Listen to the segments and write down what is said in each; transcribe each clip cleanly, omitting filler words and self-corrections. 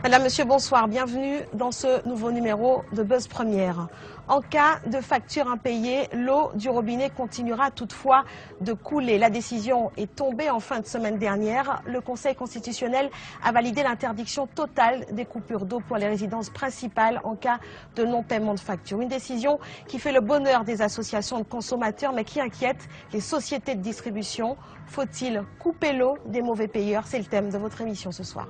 Madame, Monsieur, bonsoir. Bienvenue dans ce nouveau numéro de Buzz Première. En cas de facture impayée, l'eau du robinet continuera toutefois de couler. La décision est tombée en fin de semaine dernière. Le Conseil constitutionnel a validé l'interdiction totale des coupures d'eau pour les résidences principales en cas de non-paiement de facture. Une décision qui fait le bonheur des associations de consommateurs, mais qui inquiète les sociétés de distribution. Faut-il couper l'eau des mauvais payeurs? C'est le thème de votre émission ce soir.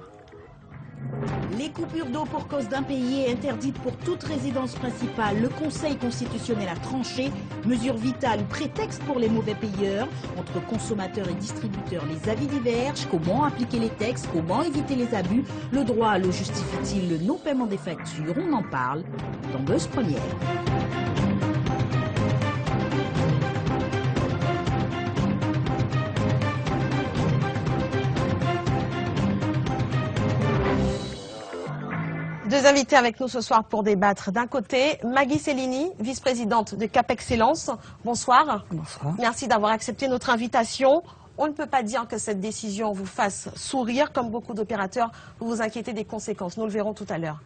Les coupures d'eau pour cause d'impayés interdites pour toute résidence principale. Le Conseil constitutionnel a tranché. Mesure vitale, prétexte pour les mauvais payeurs. Entre consommateurs et distributeurs, les avis divergent. Comment appliquer les textes? Comment éviter les abus? Le droit le justifie-t-il? Le non-paiement des factures? On en parle dans Buzz Première. Deux invités avec nous ce soir pour débattre. D'un côté, Maggie Cellini, vice-présidente de Cap Excellence. Bonsoir. Bonsoir. Merci d'avoir accepté notre invitation. On ne peut pas dire que cette décision vous fasse sourire. Comme beaucoup d'opérateurs, vous vous inquiétez des conséquences. Nous le verrons tout à l'heure.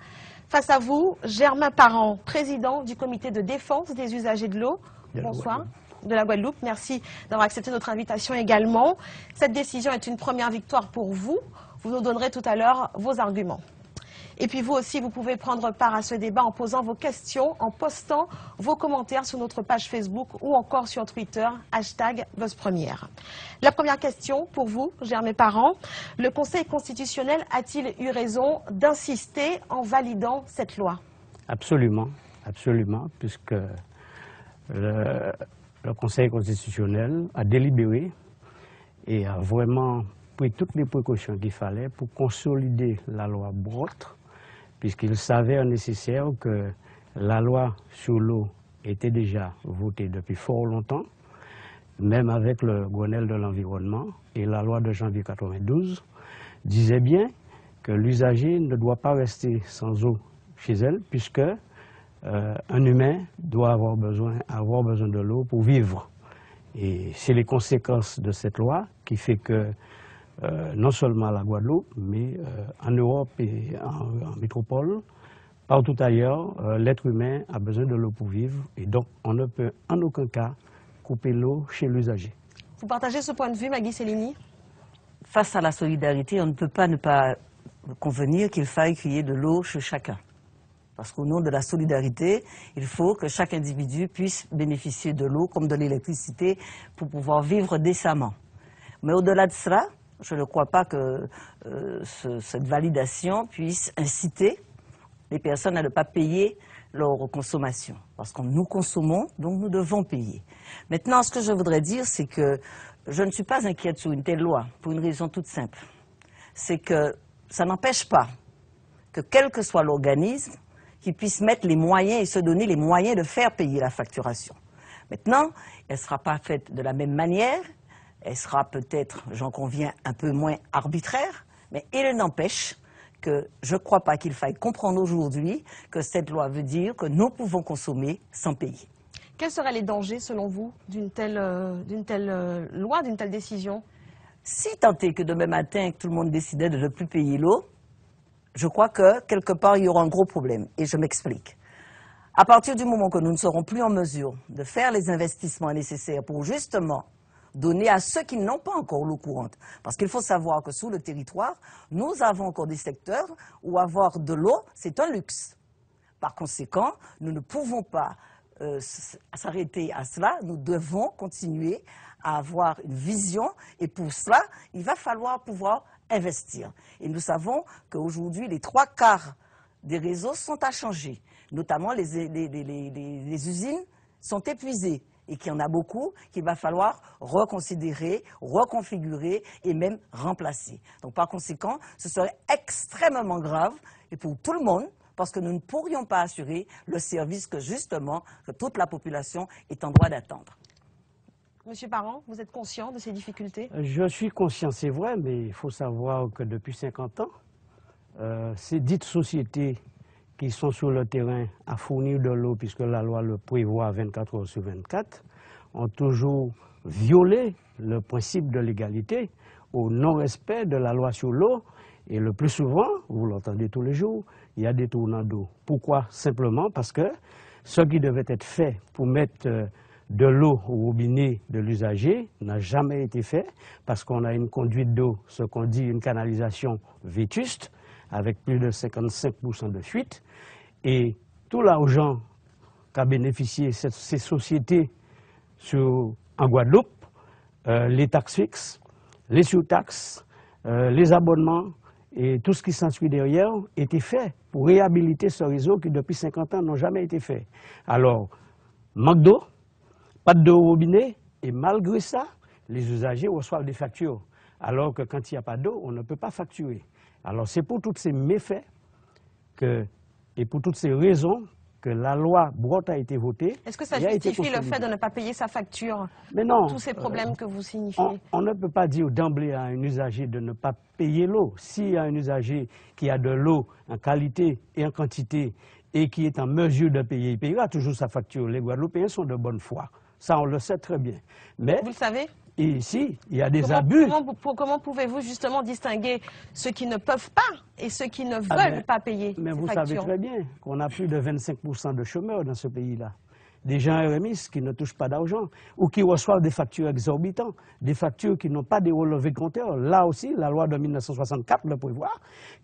Face à vous, Germain Parent, président du comité de défense des usagers de l'eau. Bonsoir. De la Guadeloupe. Merci d'avoir accepté notre invitation également. Cette décision est une première victoire pour vous. Vous nous donnerez tout à l'heure vos arguments. Et puis vous aussi, vous pouvez prendre part à ce débat en posant vos questions, en postant vos commentaires sur notre page Facebook ou encore sur Twitter, #BuzzPremière. La première question pour vous, Germain Parent. Le Conseil constitutionnel a-t-il eu raison d'insister en validant cette loi? Absolument, absolument, puisque le Conseil constitutionnel a délibéré et a vraiment pris toutes les précautions qu'il fallait pour consolider la loi Brottes, puisqu'il s'avère nécessaire que la loi sur l'eau était déjà votée depuis fort longtemps, même avec le Grenelle de l'environnement, et la loi de janvier 92 disait bien que l'usager ne doit pas rester sans eau chez elle, puisque un humain doit avoir besoin de l'eau pour vivre. Et c'est les conséquences de cette loi qui fait que non seulement à la Guadeloupe, mais en Europe et en métropole, partout ailleurs, l'être humain a besoin de l'eau pour vivre. Et donc, on ne peut en aucun cas couper l'eau chez l'usager. Vous partagez ce point de vue, Maggie Cellini? Face à la solidarité, on ne peut pas ne pas convenir qu'il faille qu'il y ait de l'eau chez chacun. Parce qu'au nom de la solidarité, il faut que chaque individu puisse bénéficier de l'eau comme de l'électricité pour pouvoir vivre décemment. Mais au-delà de cela, je ne crois pas que cette validation puisse inciter les personnes à ne pas payer leur consommation. Parce que nous consommons, donc nous devons payer. Maintenant, ce que je voudrais dire, c'est que je ne suis pas inquiète sur une telle loi, pour une raison toute simple. C'est que ça n'empêche pas que quel que soit l'organisme, qu'il puisse mettre les moyens et se donner les moyens de faire payer la facturation. Maintenant, elle ne sera pas faite de la même manière. Elle sera peut-être, j'en conviens, un peu moins arbitraire, mais il n'empêche que je ne crois pas qu'il faille comprendre aujourd'hui que cette loi veut dire que nous pouvons consommer sans payer. Quels seraient les dangers, selon vous, d'une telle loi, d'une telle décision? Si tant est que demain matin, tout le monde décidait de ne plus payer l'eau, je crois que quelque part, il y aura un gros problème. Et je m'explique. À partir du moment que nous ne serons plus en mesure de faire les investissements nécessaires pour justement donner à ceux qui n'ont pas encore l'eau courante. Parce qu'il faut savoir que sur le territoire, nous avons encore des secteurs où avoir de l'eau, c'est un luxe. Par conséquent, nous ne pouvons pas s'arrêter à cela. Nous devons continuer à avoir une vision et pour cela, il va falloir pouvoir investir. Et nous savons qu'aujourd'hui, les 3/4 des réseaux sont à changer. Notamment les usines sont épuisées. Et qu'il y en a beaucoup qu'il va falloir reconsidérer, reconfigurer et même remplacer. Donc par conséquent, ce serait extrêmement grave et pour tout le monde, parce que nous ne pourrions pas assurer le service que justement que toute la population est en droit d'attendre. Monsieur Parent, vous êtes conscient de ces difficultés? Je suis conscient, c'est vrai, mais il faut savoir que depuis 50 ans, ces dites sociétés qui sont sur le terrain à fournir de l'eau, puisque la loi le prévoit 24 heures sur 24, ont toujours violé le principe de l'égalité au non-respect de la loi sur l'eau Et le plus souvent, vous l'entendez tous les jours, il y a des tournants d'eau. Pourquoi? Simplement parce que ce qui devait être fait pour mettre de l'eau au robinet de l'usager n'a jamais été fait parce qu'on a une conduite d'eau, ce qu'on dit une canalisation vétuste, avec plus de 55% de fuite. Et tout l'argent qu'a bénéficié ces sociétés en Guadeloupe, les taxes fixes, les surtaxes, les abonnements et tout ce qui s'ensuit derrière était fait pour réhabiliter ce réseau qui depuis 50 ans n'ont jamais été fait. Alors, manque d'eau, pas d'eau au robinet, et malgré ça, les usagers reçoivent des factures. Alors que quand il n'y a pas d'eau, on ne peut pas facturer. Alors c'est pour tous ces méfaits et pour toutes ces raisons que la loi Brottes a été votée. Est-ce que ça justifie le fait de ne pas payer sa facture? Mais non. Tous ces problèmes que vous signifiez. On ne peut pas dire d'emblée à un usager de ne pas payer l'eau. S'il y a un usager qui a de l'eau en qualité et en quantité et qui est en mesure de payer, il payera toujours sa facture. Les Guadeloupéens sont de bonne foi. Ça, on le sait très bien. Mais vous le savez? Et ici, il y a des abus. Comment pouvez-vous justement distinguer ceux qui ne peuvent pas et ceux qui ne veulent pas payer ces factures? Mais vous savez très bien qu'on a plus de 25% de chômeurs dans ce pays-là. Des gens RMI qui ne touchent pas d'argent ou qui reçoivent des factures exorbitantes, des factures qui n'ont pas des relevés de compteur. Là aussi, la loi de 1964 le prévoit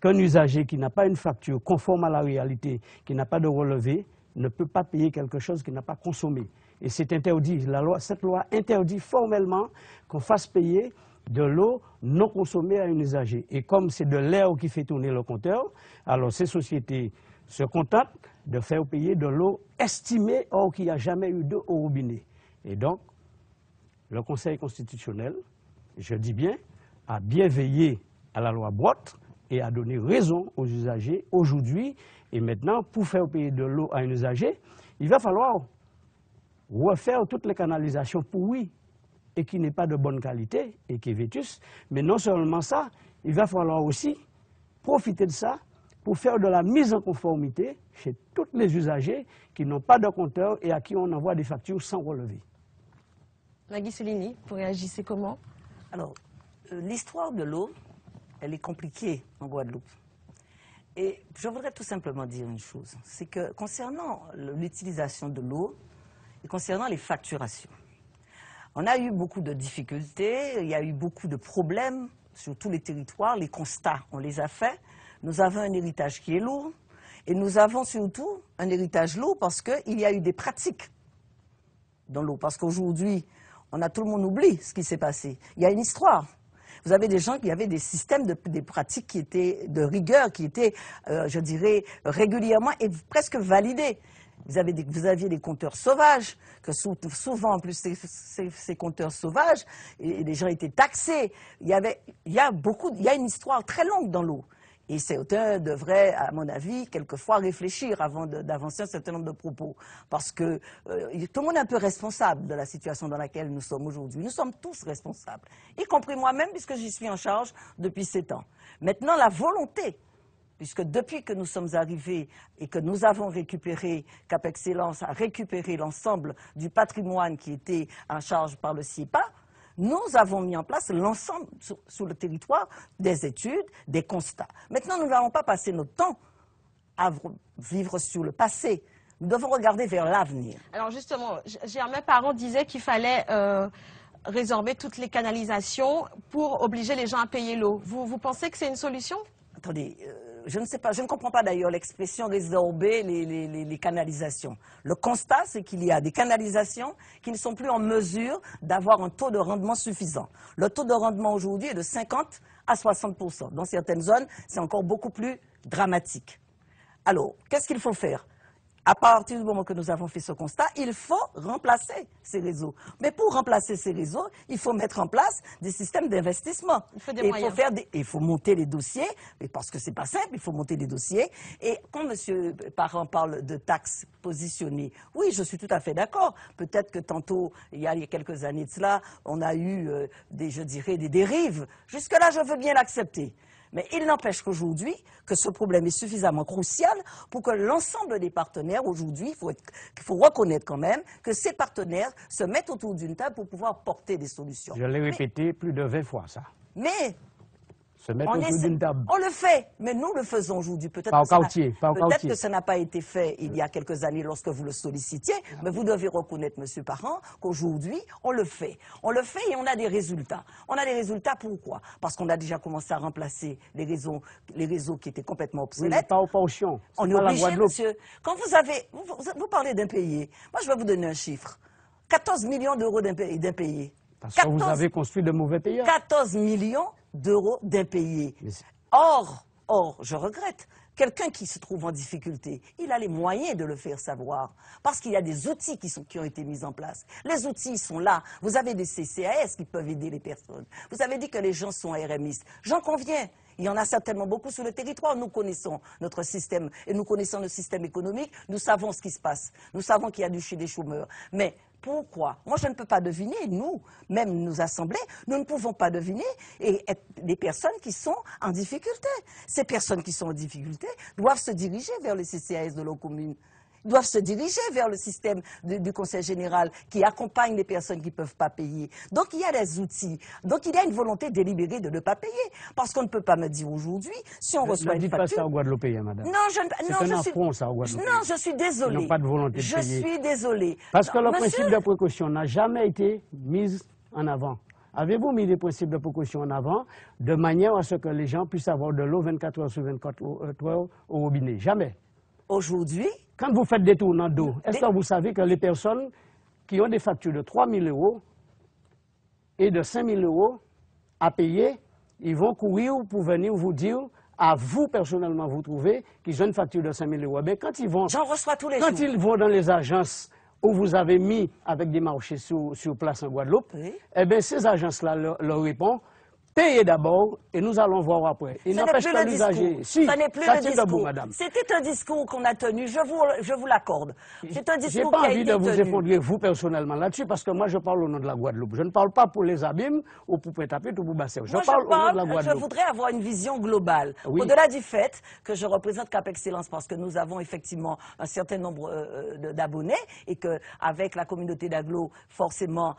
qu'un usager qui n'a pas une facture conforme à la réalité, qui n'a pas de relevé, ne peut pas payer quelque chose qu'il n'a pas consommé. Et c'est interdit. Cette loi interdit formellement qu'on fasse payer de l'eau non consommée à un usager. Et comme c'est de l'air qui fait tourner le compteur, alors ces sociétés se contentent de faire payer de l'eau estimée, or qu'il n'y a jamais eu d'eau au robinet. Et donc, le Conseil constitutionnel, je dis bien, a bien veillé à la loi Brottes et a donné raison aux usagers aujourd'hui. Et maintenant, pour faire payer de l'eau à un usager, il va falloir refaire toutes les canalisations pourries et qui n'est pas de bonne qualité et qui est vétuste. Mais non seulement ça, il va falloir aussi profiter de ça pour faire de la mise en conformité chez tous les usagers qui n'ont pas de compteur et à qui on envoie des factures sans relevé. Nagui Cellini, vous réagissez comment? Alors, l'histoire de l'eau, elle est compliquée en Guadeloupe. Et je voudrais tout simplement dire une chose, c'est que concernant l'utilisation de l'eau, et concernant les facturations, on a eu beaucoup de difficultés, il y a eu beaucoup de problèmes sur tous les territoires, les constats, on les a faits. Nous avons un héritage qui est lourd, et nous avons surtout un héritage lourd parce qu'il y a eu des pratiques dans l'eau. Parce qu'aujourd'hui, tout le monde oublie ce qui s'est passé. Il y a une histoire. Vous avez des gens qui avaient des systèmes, des pratiques qui étaient de rigueur, qui étaient, je dirais, régulièrement et presque validées. Vous aviez des compteurs sauvages, que souvent, en plus, ces compteurs sauvages, et les gens étaient taxés. Il y a une histoire très longue dans l'eau. Et certains devraient, à mon avis, quelquefois réfléchir avant d'avancer un certain nombre de propos. Parce que tout le monde est un peu responsable de la situation dans laquelle nous sommes aujourd'hui. Nous sommes tous responsables, y compris moi-même, puisque j'y suis en charge depuis 7 ans. Maintenant, la volonté, puisque depuis que nous sommes arrivés et que nous avons récupéré, Cap Excellence a récupéré l'ensemble du patrimoine qui était en charge par le CIPA, nous avons mis en place l'ensemble sur le territoire des études, des constats. Maintenant, nous n'allons pas passer notre temps à vivre sur le passé. Nous devons regarder vers l'avenir. Alors justement, Germain Parent disait qu'il fallait résorber toutes les canalisations pour obliger les gens à payer l'eau. Vous pensez que c'est une solution? Attendez, je ne sais pas, je ne comprends pas d'ailleurs l'expression résorber les canalisations. Le constat, c'est qu'il y a des canalisations qui ne sont plus en mesure d'avoir un taux de rendement suffisant. Le taux de rendement aujourd'hui est de 50 à 60%. Dans certaines zones, c'est encore beaucoup plus dramatique. Alors, qu'est-ce qu'il faut faire? À partir du moment que nous avons fait ce constat, il faut remplacer ces réseaux. Mais pour remplacer ces réseaux, il faut mettre en place des systèmes d'investissement. Il faut des moyens. Il faut monter les dossiers, parce que c'est pas simple, il faut monter les dossiers. Et quand M. Parent parle de taxes positionnées, oui, je suis tout à fait d'accord. Peut-être que tantôt, il y a quelques années de cela, on a eu, je dirais, des dérives. Jusque-là, je veux bien l'accepter. Mais il n'empêche qu'aujourd'hui, que ce problème est suffisamment crucial pour que l'ensemble des partenaires, aujourd'hui, il faut reconnaître quand même que ces partenaires se mettent autour d'une table pour pouvoir porter des solutions. Je l'ai répété plus de 20 fois, ça. Mais Se mettre autour d'une table. On le fait, mais nous le faisons aujourd'hui. Peut-être que ça n'a pas été fait il y a quelques années lorsque vous le sollicitiez, mais vous devez reconnaître, Monsieur Parent, qu'aujourd'hui, on le fait. On le fait et on a des résultats. On a des résultats pourquoi? Parce qu'on a déjà commencé à remplacer les réseaux qui étaient complètement obsolètes. Oui, pas au Chion. On est obligé, monsieur. Quand vous parlez d'impayés, moi je vais vous donner un chiffre. 14 millions d'euros d'impayés. Parce que vous avez construit de mauvais payeurs. 14 millions d'euros d'impayés. Or, je regrette, quelqu'un qui se trouve en difficulté, il a les moyens de le faire savoir. Parce qu'il y a des outils qui ont été mis en place. Les outils sont là. Vous avez des CCAS qui peuvent aider les personnes. Vous avez dit que les gens sont RMistes. J'en conviens. Il y en a certainement beaucoup sur le territoire. Nous connaissons notre système et nous connaissons le système économique. Nous savons ce qui se passe. Nous savons qu'il y a des chômeurs. Mais pourquoi? Moi, je ne peux pas deviner. Nous, même nos assemblées, nous ne pouvons pas deviner et être des personnes qui sont en difficulté. Ces personnes qui sont en difficulté doivent se diriger vers les CCAS de leur commune. Doivent se diriger vers le système du Conseil général qui accompagne les personnes qui ne peuvent pas payer. Donc, il y a des outils. Donc, il y a une volonté délibérée de ne pas payer. Parce qu'on ne peut pas me dire aujourd'hui, si on reçoit une facture... Ne dites pas ça aux Guadeloupéens, madame. Non, je suis désolée. Ils n'ont pas de volonté de payer. Je suis désolée. Parce que le principe de précaution n'a jamais été mis en avant. Avez-vous mis des principes de précaution en avant de manière à ce que les gens puissent avoir de l'eau 24 heures sur 24 heures au robinet? Jamais. Aujourd'hui... Quand vous faites des tournants d'eau, est-ce que vous savez que les personnes qui ont des factures de 3 000 € et de 5 000 € à payer, ils vont courir pour venir vous dire, à vous personnellement vous trouvez, qu'ils ont une facture de 5 000 €. Mais quand ils vont... J'en reçois tous les jours. Quand ils vont dans les agences où vous avez mis avec des marchés sur place en Guadeloupe, oui. Eh bien ces agences-là leur répondent, payez d'abord et nous allons voir après. Il n'empêche pas l'usager. Si, ça n'est plus le discours. C'était un discours qu'on a tenu, je vous l'accorde. C'est un discours qui a été tenu. J'ai pas envie de vous effondrer, vous personnellement, là-dessus, parce que moi je parle au nom de la Guadeloupe. Je ne parle pas pour les Abîmes ou pour Pointe-à-Pitre ou pour Basse-Terre. Je parle au nom de la Guadeloupe. Je voudrais avoir une vision globale. Oui. Au-delà du fait que je représente Cap Excellence, parce que nous avons effectivement un certain nombre d'abonnés et qu'avec la communauté d'agglo, forcément,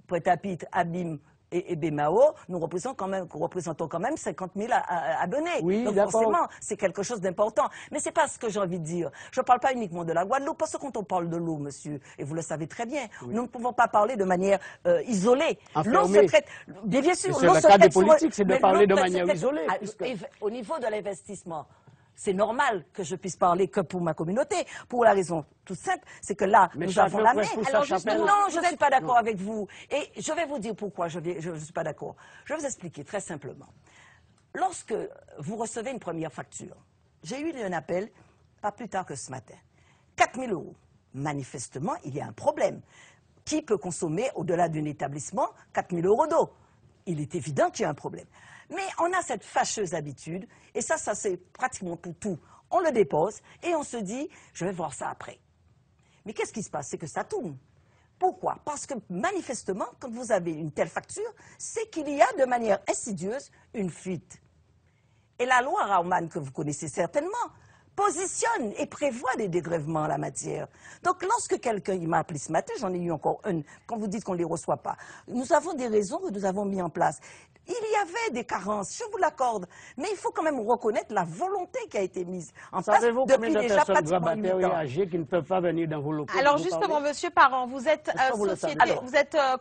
Pointe-à-Pitre, Abîmes, et Bémao, nous représentons quand même 50 000 abonnés. Oui, donc forcément, c'est quelque chose d'important. Mais c'est pas ce que j'ai envie de dire. Je ne parle pas uniquement de la Guadeloupe, parce que quand on parle de l'eau, monsieur, et vous le savez très bien, oui. Nous ne pouvons pas parler de manière isolée. L'eau se traite, bien sûr, l'eau se traite. Le cas des politiques, c'est de parler de manière isolée. Au niveau de l'investissement, c'est normal que je puisse parler que pour ma communauté, pour la raison toute simple, c'est que là, nous avons la main. Alors, non, je ne suis pas d'accord avec vous. Et je vais vous dire pourquoi je ne suis pas d'accord. Je vais vous expliquer très simplement. Lorsque vous recevez une première facture, j'ai eu un appel, pas plus tard que ce matin, 4 000 €. Manifestement, il y a un problème. Qui peut consommer, au-delà d'un établissement, 4 000 € d'eau? Il est évident qu'il y a un problème. Mais on a cette fâcheuse habitude, et ça c'est pratiquement pour tout. On le dépose et on se dit, je vais voir ça après. Mais qu'est-ce qui se passe? C'est que ça tourne. Pourquoi? Parce que manifestement, quand vous avez une telle facture, c'est qu'il y a de manière insidieuse une fuite. Et la loi Raumann, que vous connaissez certainement, positionne et prévoit des dégrèvements en la matière. Donc, lorsque quelqu'un m'a appelé ce matin, j'en ai eu encore une, quand vous dites qu'on ne les reçoit pas, nous avons des raisons que nous avons mis en place. Il y avait des carences, je vous l'accorde, mais il faut quand même reconnaître la volonté qui a été mise en place depuis déjà pratiquement 8 ans. Âgées qui ne peuvent pas venir dans vos locaux. Alors justement, Monsieur Parent, vous êtes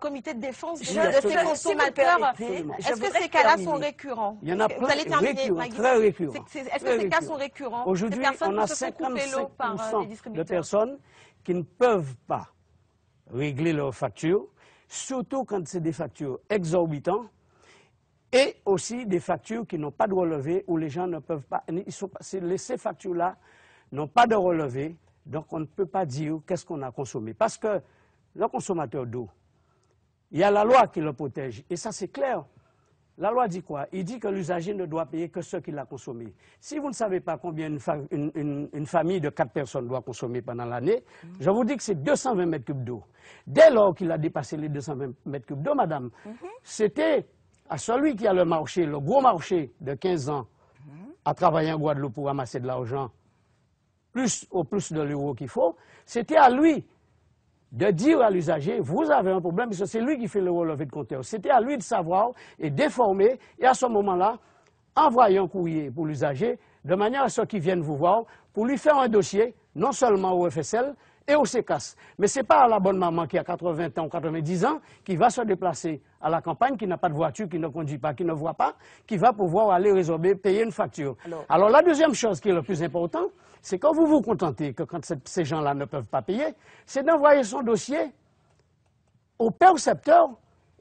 comité de défense de ces consommateurs. Est-ce que ces cas-là sont récurrents? Il y en a plein, très récurrents. Est-ce que ces cas sont récurrents? Aujourd'hui, on a 55% de personnes qui ne peuvent pas régler leurs factures, surtout quand c'est des factures exorbitantes, et aussi des factures qui n'ont pas de relevé, où les gens ne peuvent pas... Ces factures-là n'ont pas de relevé, donc on ne peut pas dire qu'est-ce qu'on a consommé. Parce que le consommateur d'eau, il y a la loi qui le protège, et ça c'est clair. La loi dit quoi? Il dit que l'usager ne doit payer que ce qu'il a consommé. Si vous ne savez pas combien une famille de 4 personnes doit consommer pendant l'année, je vous dis que c'est 220 mètres cubes d'eau. Dès lors qu'il a dépassé les 220 mètres cubes d'eau, madame, c'était à celui qui a le marché, le gros marché de 15 ans, à travailler en Guadeloupe pour ramasser de l'argent, au plus de l'euro qu'il faut, c'était à lui de dire à l'usager, vous avez un problème, parce que c'est lui qui fait le relevé de compteur. C'était à lui de savoir et d'informer, et à ce moment-là, envoyez un courrier pour l'usager, de manière à ce qu'il vienne vous voir, pour lui faire un dossier, non seulement au FSL, et au CECAS. Mais ce n'est pas la bonne maman qui a 80 ans ou 90 ans qui va se déplacer à la campagne, qui n'a pas de voiture, qui ne conduit pas, qui ne voit pas, qui va pouvoir aller résorber, payer une facture. Alors la deuxième chose qui est le plus important, c'est quand vous vous contentez que quand ces gens-là ne peuvent pas payer, c'est d'envoyer son dossier au percepteur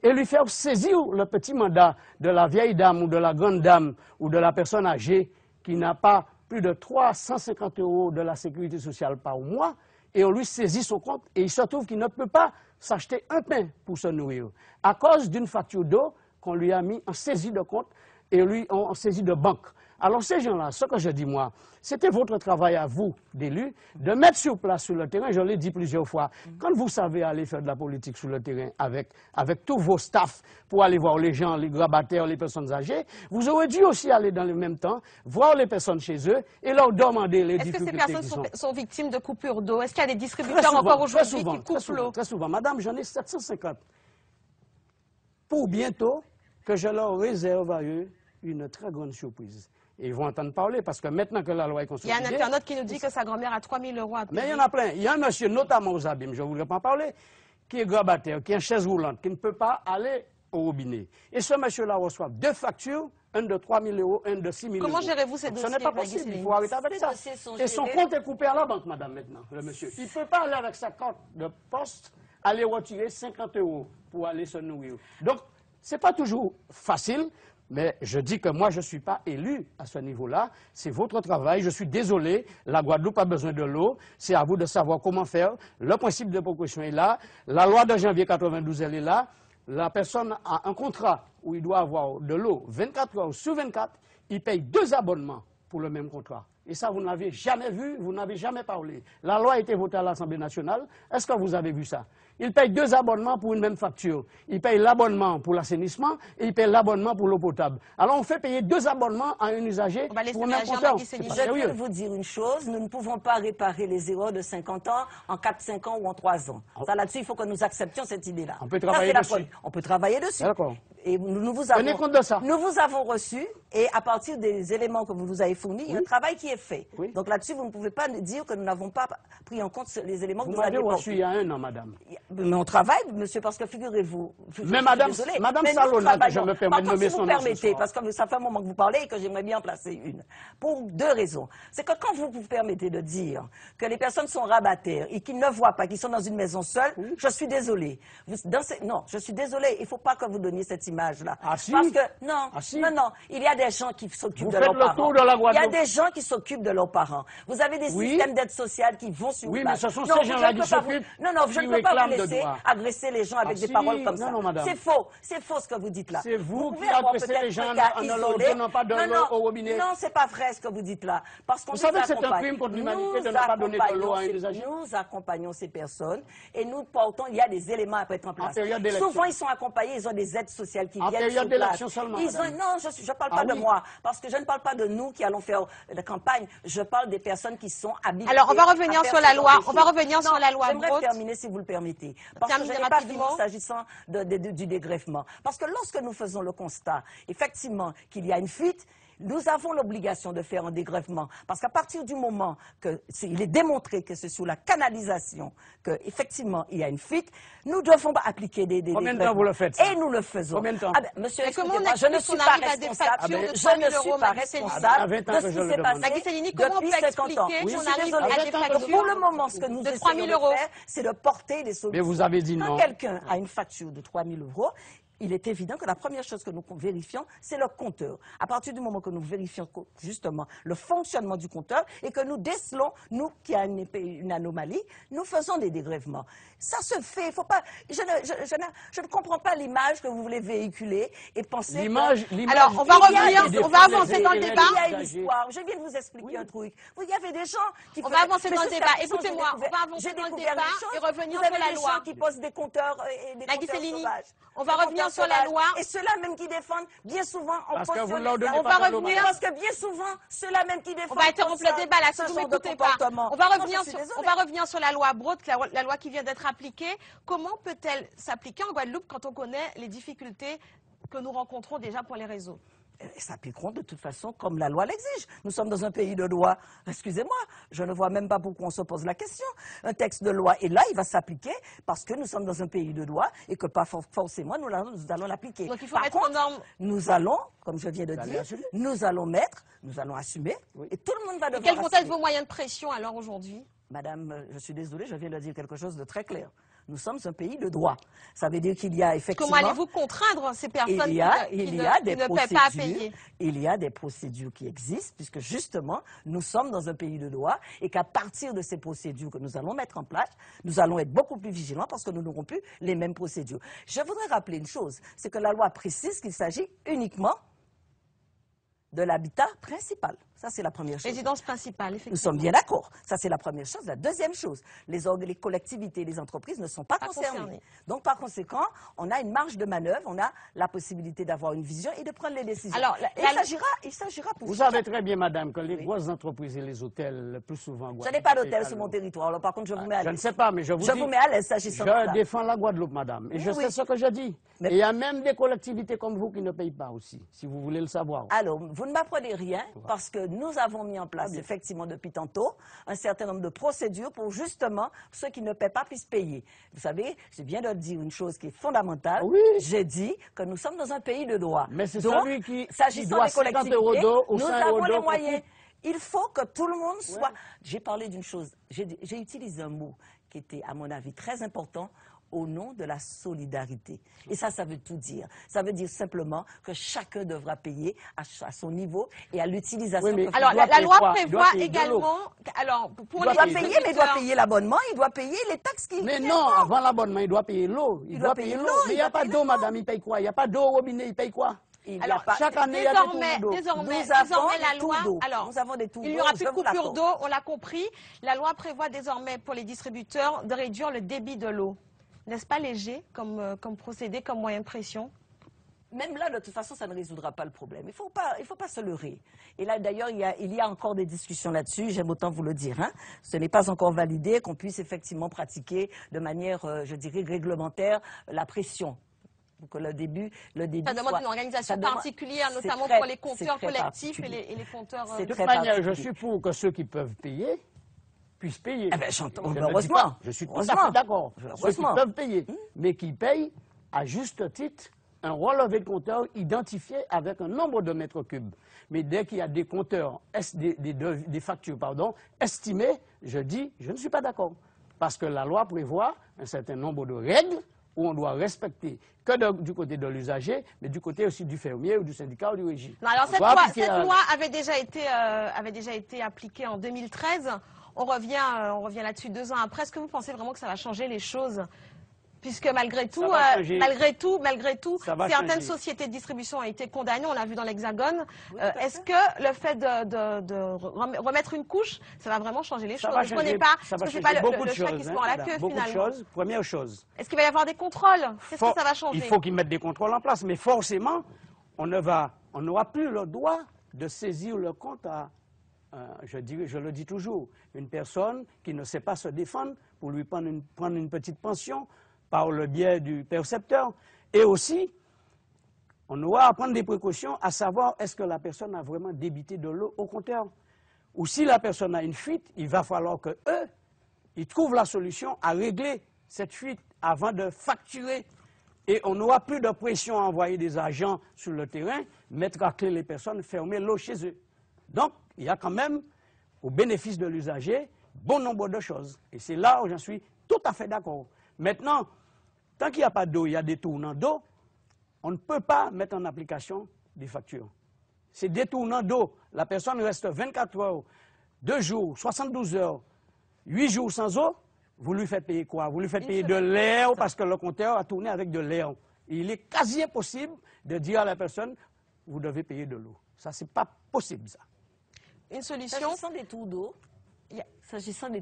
et lui faire saisir le petit mandat de la vieille dame ou de la grande dame ou de la personne âgée qui n'a pas plus de 350 € de la sécurité sociale par mois, et on lui saisit son compte et il se trouve qu'il ne peut pas s'acheter un pain pour se nourrir à cause d'une facture d'eau qu'on lui a mis en saisie de compte et lui en saisie de banque. Alors ces gens-là, ce que je dis moi, c'était votre travail à vous, d'élus, de mettre sur place sur le terrain, je l'ai dit plusieurs fois, quand vous savez aller faire de la politique sur le terrain avec tous vos staffs pour aller voir les gens, les grabataires, les personnes âgées, vous aurez dû aussi aller dans le même temps, voir les personnes chez eux et leur demander les difficultés. Est-ce que ces personnes sont victimes de coupures d'eau? Est-ce qu'il y a des distributeurs encore aujourd'hui qui coupent l'eau? Très souvent. Madame, j'en ai 750. Pour bientôt que je leur réserve à eux une très grande surprise. Et ils vont entendre parler parce que maintenant que la loi est consolidée... Il y a un internaute qui nous dit que sa grand-mère a 3 000 € à payer. Mais il y en a plein. Il y a un monsieur, notamment aux abîmes, je ne voudrais pas en parler, qui est grabataire, qui est en chaise roulante, qui ne peut pas aller au robinet. Et ce monsieur-là reçoit 2 factures, une de 3 000 €, une de 6 000 €. Comment gérez-vous ces dossiers? Ce n'est pas possible, il faut arrêter avec ça. Et son compte est coupé à la banque, madame, maintenant, le monsieur. Il ne peut pas aller avec sa carte de poste, aller retirer 50 € pour aller se nourrir. Donc, ce n'est pas toujours facile. Mais je dis que moi, je ne suis pas élu à ce niveau-là. C'est votre travail. Je suis désolé. La Guadeloupe a besoin de l'eau. C'est à vous de savoir comment faire. Le principe de précaution est là. La loi de janvier 92, elle est là. La personne a un contrat où il doit avoir de l'eau 24 heures sur 24. Il paye 2 abonnements pour le même contrat. Et ça, vous n'avez jamais vu, vous n'avez jamais parlé. La loi a été votée à l'Assemblée nationale. Est-ce que vous avez vu ça? Il paye 2 abonnements pour une même facture. Il paye l'abonnement pour l'assainissement et il paye l'abonnement pour l'eau potable. Alors on fait payer 2 abonnements à un usager pour le même compteur. Je peux vous dire une chose, nous ne pouvons pas réparer les erreurs de 50 ans en 4, 5 ans ou en 3 ans. Ça là-dessus, il faut que nous acceptions cette idée-là. On peut travailler dessus. On peut travailler dessus. D'accord. Et nous vous Tenez compte de ça. Nous vous avons reçu et à partir des éléments que vous nous avez fournis, il y a un travail qui est fait. Oui. Donc là-dessus, vous ne pouvez pas dire que nous n'avons pas pris en compte les éléments que vous avez m'avez reçu il y a 1 an, madame. Mais on travaille, monsieur, parce que figurez-vous... Mais madame Salona, je me permets de nommer son nom. Par contre, si vous permettez, parce que ça fait un moment que vous parlez et que j'aimerais bien en placer une. Pour 2 raisons. C'est que quand vous vous permettez de dire que les personnes sont rabataires et qu'ils ne voient pas, qu'ils sont dans une maison seule, je suis désolée. Non, je suis désolée. Il ne faut pas que vous donniez cette image-là. Ah si? Parce que, non, ah, si. non, il y a des gens qui s'occupent de leurs parents. Tour de la Il y a des gens qui s'occupent de leurs parents. Vous avez des systèmes d'aide sociale qui vont sur place. Oui, mais ce sont ces gens-là qui s'occupent. Non, je ne peux pas vous laisser agresser les gens avec des paroles comme ça. Non, madame. C'est faux ce que vous dites là. C'est vous qui agressez les gens en ne leur donnant pas de l'eau au robinet. Non, c'est pas vrai ce que vous dites là. Parce qu'on vous savez que c'est un crime contre l'humanité de ne pas donner de l'eau à un usager. Nous accompagnons ces personnes et nous portons, il y a des éléments à mettre en place. Souvent, ils sont accompagnés, ils ont des aides sociales qui viennent sur place. En période d'élection seulement, non, je ne parle pas de moi, parce que je ne parle pas de nous qui allons faire la campagne. Je parle des personnes qui sont habilitées. Alors, on va revenir sur la loi. On va revenir sur la loi. J'aimerais terminer, si vous le permettez. Parce que je n'ai pas fini s'agissant du dégrèvement. Parce que lorsque nous faisons le constat, effectivement, qu'il y a une fuite, nous avons l'obligation de faire un dégrèvement. Parce qu'à partir du moment qu'il est démontré que c'est sur la canalisation qu'effectivement il y a une fuite, nous devons appliquer des dégrèvements. Combien de temps vous le faites, ça? Et nous le faisons. Combien de temps? Monsieur, excusez-moi, je ne suis pas responsable. Je ne suis pas responsable de ce qui s'est passé depuis 50 ans. Oui, je suis désolée. Pour le moment, ce que nous essayons de faire, c'est de porter des solutions. Mais vous avez dit non. Quand quelqu'un a une facture de 3 000 €, il est évident que la première chose que nous vérifions, c'est le compteur. À partir du moment que nous vérifions justement le fonctionnement du compteur et que nous décelons, nous qui avons une anomalie, nous faisons des dégrèvements. Ça se fait, il faut pas... Je ne comprends pas l'image que vous voulez véhiculer et penser... L'image... Alors, on va revenir, on va avancer dans le débat. Il y a une histoire. Je viens de vous expliquer un truc. Il y avait des gens qui... On va avancer dans le débat. Écoutez-moi, on va avancer dans le débat et revenir sur la loi. Vous avez des gens qui posent des compteurs et des compteurs sauvages. On va revenir sur la loi. Et ceux-là même qui défendent, bien souvent, on parce que vous on leur donnez va pas revenir. Parce que bien souvent, ceux-là même qui défendent... On va interrompre le débat là, si vous m'écoutez pas. On va revenir sur la loi Broad, la loi qui vient d'être appliquée. Comment peut-elle s'appliquer en Guadeloupe quand on connaît les difficultés que nous rencontrons déjà pour les réseaux? s'appliqueront de toute façon comme la loi l'exige. Nous sommes dans un pays de droit. Excusez-moi, je ne vois même pas pourquoi on se pose la question. Un texte de loi est là, il va s'appliquer parce que nous sommes dans un pays de droit et que pas forcément nous allons l'appliquer. Donc il faut Par mettre contre, en norme. nous allons, comme je viens de dire, nous allons assumer et tout le monde va devoir Quels vont être assumer. vos moyens de pression alors aujourd'hui? Madame, je suis désolée, je viens de dire quelque chose de très clair. Nous sommes un pays de droit. Ça veut dire qu'il y a effectivement... Comment allez-vous contraindre ces personnes qui ne paient pas à payer? Il y a des procédures qui existent, puisque justement, nous sommes dans un pays de droit, et qu'à partir de ces procédures que nous allons mettre en place, nous allons être beaucoup plus vigilants, parce que nous n'aurons plus les mêmes procédures. Je voudrais rappeler une chose, c'est que la loi précise qu'il s'agit uniquement de l'habitat principal. Ça, c'est la première chose. Résidence principale, effectivement. Nous sommes bien d'accord. Ça, c'est la première chose. La deuxième chose, les collectivités et les entreprises ne sont pas concernées. Donc, par conséquent, on a une marge de manœuvre, on a la possibilité d'avoir une vision et de prendre les décisions. Alors, il s'agira pour Vous savez très bien, madame, que les grosses entreprises et les hôtels, le plus souvent... Je n'ai pas d'hôtel sur mon territoire. Alors, par contre, je vous mets à l'aise. Je ne sais pas, mais je vous dis... Je vous mets à l'aise, s'agissant de ça. Je défends la Guadeloupe, madame. Et je sais ce que je dis. Mais il y a même des collectivités comme vous qui ne payent pas aussi, si vous voulez le savoir. Alors, vous ne m'apprenez rien, parce que nous avons mis en place, effectivement, depuis tantôt, un certain nombre de procédures pour justement ceux qui ne paient pas puissent payer. Vous savez, je viens de dire une chose qui est fondamentale. Oui. J'ai dit que nous sommes dans un pays de droit. Mais c'est donc, celui qui s'agissant doit des collectivités, 50 € d'eau ou nous 100 avons € les d'eau. moyens. Il faut que tout le monde soit... J'ai parlé d'une chose, j'ai utilisé un mot qui était, à mon avis, très important, au nom de la solidarité. Et ça veut tout dire. Ça veut dire simplement que chacun devra payer à son niveau et à l'utilisation. Oui, alors, la loi prévoit également... Alors, pour les payer, mais il doit payer l'abonnement, il doit payer les taxes qu'il Mais non, avant l'abonnement, il doit payer l'eau. Il doit payer l'eau. Mais il n'y a pas d'eau, madame, il paye quoi? Il n'y a pas d'eau au robinet, il paye quoi? Alors, chaque année, il y a des tours d'eau. Désormais, la loi, alors, nous avons des tours d'eau. Il n'y aura plus de coupure d'eau, on l'a compris. La loi prévoit désormais pour les distributeurs de réduire le débit de l'eau. N'est-ce pas léger comme procédé, comme moyen de pression? Même là, de toute façon, ça ne résoudra pas le problème. Il faut pas se leurrer. Et là, d'ailleurs, il y a encore des discussions là-dessus. J'aime autant vous le dire. Hein. Ce n'est pas encore validé qu'on puisse effectivement pratiquer de manière, je dirais, réglementaire la pression. Pour que le début ça demande une organisation particulière, notamment pour les compteurs collectifs et les compteurs... De toute manière, je suis pour que ceux qui peuvent payer puissent payer. Eh ben, heureusement. Je suis tout à fait d'accord. Ceux qui peuvent payer, mais qui payent à juste titre un relevé de compteur identifié avec un nombre de mètres cubes. Mais dès qu'il y a des compteurs, des factures, estimées, je dis, je ne suis pas d'accord. Parce que la loi prévoit un certain nombre de règles où on doit respecter que du côté de l'usager, mais du côté aussi du fermier ou du syndicat ou du régime. Non, alors cette loi avait déjà été appliquée en 2013. On revient là-dessus 2 ans après. Est-ce que vous pensez vraiment que ça va changer les choses? Puisque malgré tout, certaines sociétés de distribution ont été condamnées, on l'a vu dans l'Hexagone. Est-ce que le fait de remettre une couche, ça va vraiment changer les choses? Parce qu'on n'est pas beaucoup le de chat choses, qui se mord la queue, beaucoup finalement. de choses. Première chose. Est-ce qu'il va y avoir des contrôles? Qu'est-ce que ça va changer? Il faut qu'ils mettent des contrôles en place, mais forcément, on n'aura plus le droit de saisir le compte à... je le dis toujours, une personne qui ne sait pas se défendre pour lui prendre une petite pension par le biais du percepteur. Et aussi, on aura à prendre des précautions à savoir est-ce que la personne a vraiment débité de l'eau au compteur. Ou si la personne a une fuite, il va falloir qu'eux, ils trouvent la solution à régler cette fuite avant de facturer. Et on n'aura plus de pression à envoyer des agents sur le terrain, mettre à clé les personnes, fermer l'eau chez eux. Donc, il y a quand même, au bénéfice de l'usager, bon nombre de choses. Et c'est là où j'en suis tout à fait d'accord. Maintenant, tant qu'il n'y a pas d'eau, il y a des tournants d'eau, on ne peut pas mettre en application des factures. C'est des tournants d'eau. La personne reste 24 heures, 2 jours, 72 heures, 8 jours sans eau, vous lui faites payer quoi? Vous lui faites payer de l'air parce que le compteur a tourné avec de l'air. Il est quasi impossible de dire à la personne, vous devez payer de l'eau. Ça, c'est pas possible, ça. Une solution? S'agissant des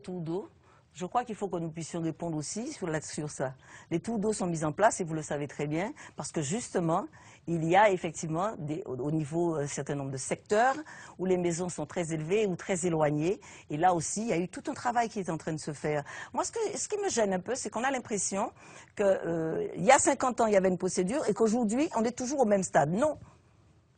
tours d'eau, je crois qu'il faut que nous puissions répondre aussi sur ça. Les tours d'eau sont mis en place, et vous le savez très bien, parce que justement, il y a effectivement, au niveau d'un certain nombre de secteurs, où les maisons sont très élevées ou très éloignées, et là aussi, il y a eu tout un travail qui est en train de se faire. Moi, ce qui me gêne un peu, c'est qu'on a l'impression qu'il y a 50 ans, il y avait une procédure, et qu'aujourd'hui, on est toujours au même stade. Non.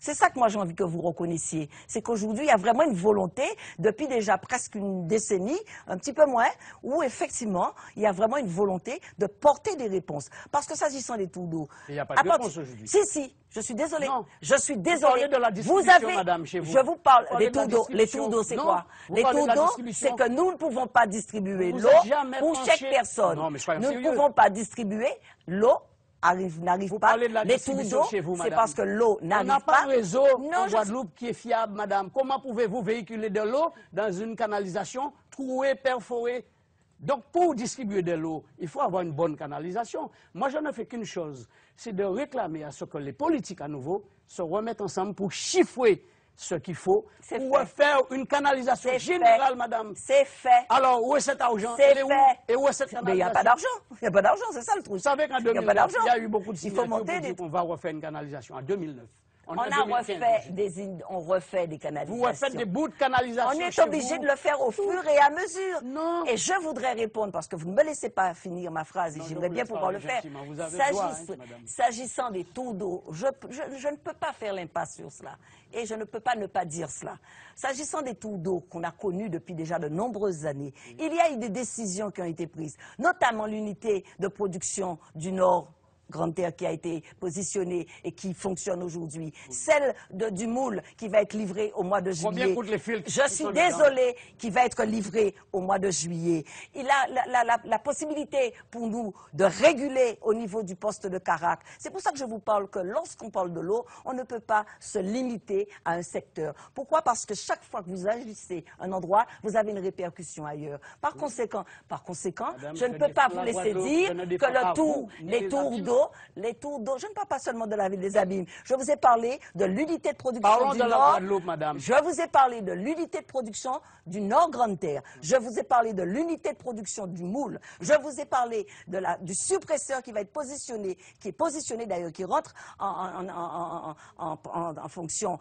C'est ça que moi j'ai envie que vous reconnaissiez. C'est qu'aujourd'hui, il y a vraiment une volonté, depuis déjà presque une décennie, un petit peu moins, où effectivement, il y a vraiment une volonté de porter des réponses. Parce que s'agissant des tours d'eau... Il n'y a pas de réponse aujourd'hui. Si, je suis désolée. Non. Je suis désolée. Vous parlez de la distribution, madame, chez vous. Je vous parle Vous des parlez de tours la d'eau. Les tours d'eau, c'est Non, quoi? vous Les parlez de tours la d'eau, distribution. c'est que nous ne pouvons pas distribuer Vous l'eau êtes jamais pour penché. chaque personne. Non, mais soyons Nous ne sérieux. pouvons pas distribuer l'eau. N'arrive pas. Parlez de la Les tours distribution d'eau, chez vous, c'est madame. parce que l'eau On n'arrive n'a pas. pas de réseau Non, en je- Guadeloupe qui est fiable, madame. Comment pouvez-vous véhiculer de l'eau dans une canalisation trouée, perforée? Donc, pour distribuer de l'eau, il faut avoir une bonne canalisation. Moi, je ne fais qu'une chose, c'est de réclamer à ce que les politiques, à nouveau, se remettent ensemble pour chiffrer ce qu'il faut C'est pour fait. faire une canalisation C'est générale, fait. madame. C'est fait. Alors, où est cet argent? C'est Elle est où? fait. Et où est cette Mais il canalisation? n'y a pas d'argent. Il n'y a pas d'argent, c'est ça le truc. Vous savez qu'en Il n'y a pas 2009, d'argent. il y a eu beaucoup de Il faut signatures monter pour des... dire qu'on va refaire une canalisation. En 2009. On est en a 2015 refait on refait des canalisations. Vous refaites des bouts de canalisation. On est chez obligé vous. de le faire au fur et à mesure. Non. Et je voudrais répondre, parce que vous ne me laissez pas finir ma phrase, et Non, je j'aimerais vous bien laisse pouvoir le parler, faire. gentiment. Vous avez le droit, madame. S'agissant des tours d'eau, je ne peux pas faire l'impasse sur cela. Et je ne peux pas ne pas dire cela. S'agissant des tours d'eau qu'on a connus depuis déjà de nombreuses années, il y a eu des décisions qui ont été prises, notamment l'unité de production du Nord Grande Terre qui a été positionnée et qui fonctionne aujourd'hui. Celle du moule qui va être livrée au mois de juillet. Combien coûtent les fils Je qui suis sont dedans? désolée, qui va être livrée au mois de juillet. Il a la possibilité pour nous de réguler au niveau du poste de Carac. C'est pour ça que je vous parle que lorsqu'on parle de l'eau, on ne peut pas se limiter à un secteur. Pourquoi? Parce que chaque fois que vous agissez un endroit, vous avez une répercussion ailleurs. Par conséquent, Madame, je ne je peux pas défends vous la laisser Guadeloupe, dire je ne que défends pas le tour, vous, ni les les tours abîmes. d'eau, je ne parle pas seulement de la ville des Abîmes. Je vous ai parlé de l'unité de production Parlons du de la Nord. Guadeloupe, madame. Je vous ai parlé de l'unité de production du Nord Grande Terre. Je vous ai parlé de l'unité de production du moule. Je vous ai parlé du suppresseur qui va être positionné, qui est positionné d'ailleurs, qui rentre en fonction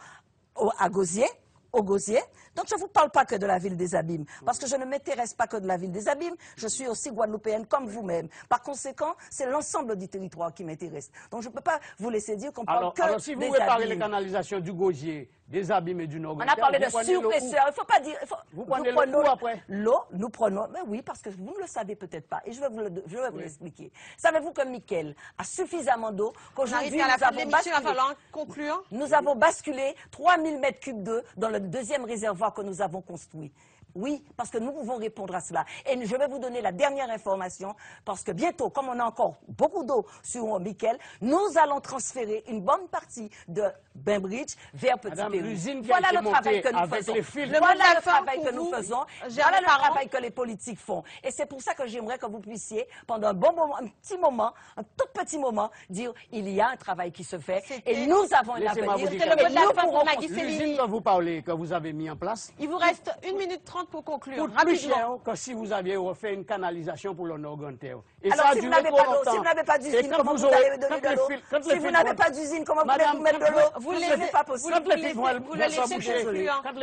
à Gosier. Au Gosier. Donc je ne vous parle pas que de la ville des Abîmes, parce que je ne m'intéresse pas que de la ville des Abîmes, je suis aussi guadeloupéenne comme vous-même. Par conséquent, c'est l'ensemble du territoire qui m'intéresse. Donc je ne peux pas vous laisser dire qu'on parle que alors, si vous des réparez les Abîmes. canalisations du Gosier, des Abîmes et du Nord, On a parlé de vous prenez l'eau où? suppresseur. Il ne faut pas dire. Vous prenez nous prenons l'eau où après? L'eau, nous prenons. Mais oui, parce que vous ne le savez peut-être pas. Et je vais vous l'expliquer. Savez-vous que Mickaël a suffisamment d'eau On qu'aujourd'hui arrive à la nous fin de avons l'émission, il va basculé. falloir conclure. Nous avons basculé 3000 mètres cubes d'eau dans le deuxième réservoir que nous avons construit. Oui, parce que nous pouvons répondre à cela. Et je vais vous donner la dernière information, parce que bientôt, comme on a encore beaucoup d'eau sur Mickaël, nous allons transférer une bonne partie de Bainbridge vers Madame, Petit-Pérou. l'usine qui a Voilà été le travail montée que nous avec faisons. les fils. Le mot de Voilà la le fin travail pour que nous vous, faisons. Gérard Voilà le Parent. travail que les politiques font. Et c'est pour ça que j'aimerais que vous puissiez, pendant un bon moment, un petit moment, un tout petit moment, dire il y a un travail qui se fait et nous avons un Laissez-moi avenir. vous dire C'était le mot de la Et nous fin pour pourrons Maggie construire. Cellini. L'usine dont vous parlez, que vous avez mis en place, Il vous reste 1 minute 30 pour conclure. coûte plus Rapidement. cher que si vous aviez refait une canalisation pour le Nord Grande Terre. Et Alors, ça a si vous duré n'avez trop pas d'eau, longtemps. si vous n'avez pas d'usine, Et quand comment vous vous aurez- allez me donner quand de les l'eau? fils- quand les Si vous fils n'avez vont- pas d'usine, comment vous Madame, voulez vous mettre de l'eau? vous Ce laissez- n'est pas possible. Quand les laissez- fils vont vous le laissez boucher, conclure. quand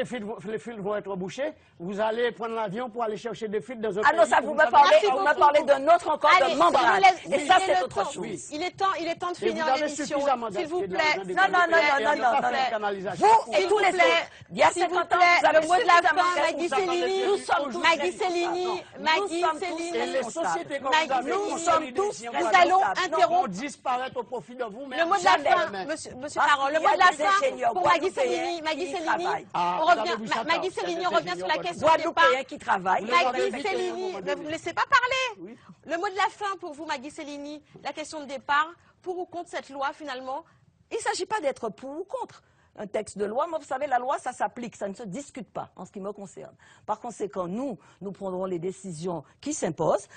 les fils vont être bouchés, vous allez prendre l'avion pour aller chercher des fils dans un Ah non, pays ça que vous avez me parlez, Merci vous me beaucoup. parlez d'un autre encore, Allez, de membrane. je vous laisse Et ça, filer c'est le autre temps. chose. Il est temps de Et finir vous avez l'émission. suffisamment S'il vous d'acheter de plaît. l'argent des Non, non, non, Guadeloupéens non, et non, pas non, faire non. une canalisation. Vous et S'il tous vous les plaît, autres. Il y a s'il 50 vous ans, plaît, vous avez le mot de la suffisamment fin, fait Maggie pour ça. Cellini. Nous sommes tous Maggie responsables. Cellini, Nous Maggie sommes tous Cellini. Et les sociétés que vous Maggie, avez nous consolidées, sommes tous- si on nous va allons dire ça, interrompre- vont disparaître au profit de vous-même. Le mot de la Jamais. fin, monsieur Parce Parent, le qu'il y mot a de la des fin ingénieurs pour Maggie guadeloupéens Cellini. Maggie qui Cellini, travaillent. Ah, on vous avez revient. vu ça, Maggie c'est Cellini, des on revient sur la ingénieurs question du départ. Guadeloupéens qui travaillent. Vous les avez Maggie invités, Cellini, à un moment ne vous donné. laissez pas parler. Oui. Le mot de la fin pour vous, Maggie Cellini, la question de départ, pour ou contre cette loi finalement? Il ne s'agit pas d'être pour ou contre un texte de loi. Moi, vous savez, la loi, ça s'applique, ça ne se discute pas en ce qui me concerne. Par conséquent, nous prendrons les décisions qui s'imposent.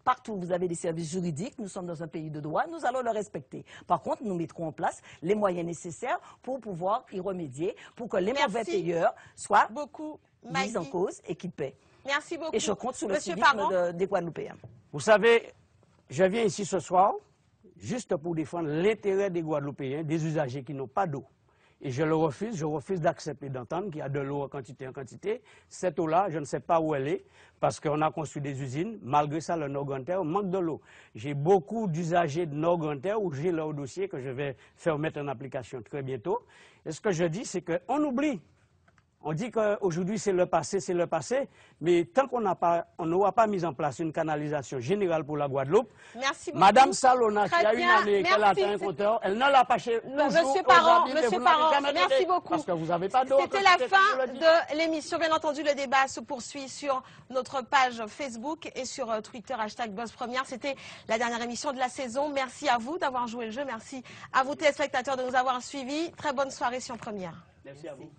Partout où vous avez des services juridiques, nous sommes dans un pays de droit, nous allons le respecter. Par contre, nous mettrons en place les moyens nécessaires pour pouvoir y remédier, pour que les Merci mauvais payeurs soient Beaucoup, mis en Maggie. cause et qu'ils paient. Merci beaucoup. Et je compte sur le Monsieur civisme Parent. des Guadeloupéens. Vous savez, je viens ici ce soir juste pour défendre l'intérêt des Guadeloupéens, des usagers qui n'ont pas d'eau. Et je refuse d'accepter d'entendre qu'il y a de l'eau en quantité. Cette eau-là, je ne sais pas où elle est, parce qu'on a construit des usines. Malgré ça, le Nord Grande Terre manque de l'eau. J'ai beaucoup d'usagers de Nord Grande Terre où j'ai leur dossier que je vais faire mettre en application très bientôt. Et ce que je dis, c'est qu'on oublie. On dit qu'aujourd'hui, c'est le passé, mais tant qu'on n'aura pas mis en place une canalisation générale pour la Guadeloupe, merci beaucoup. Madame Salona, Très qui a une bien, année qu'elle a atteint un compteur, elle ne l'a pas chez Monsieur Parent, merci beaucoup. Parce que vous n'avez pas d'eau. C'était la fin de l'émission. Bien entendu, le débat se poursuit sur notre page Facebook et sur Twitter, #BuzzPremière. C'était la dernière émission de la saison. Merci à vous d'avoir joué le jeu. Merci à vous, téléspectateurs, de nous avoir suivis. Très bonne soirée sur Première. Merci à vous.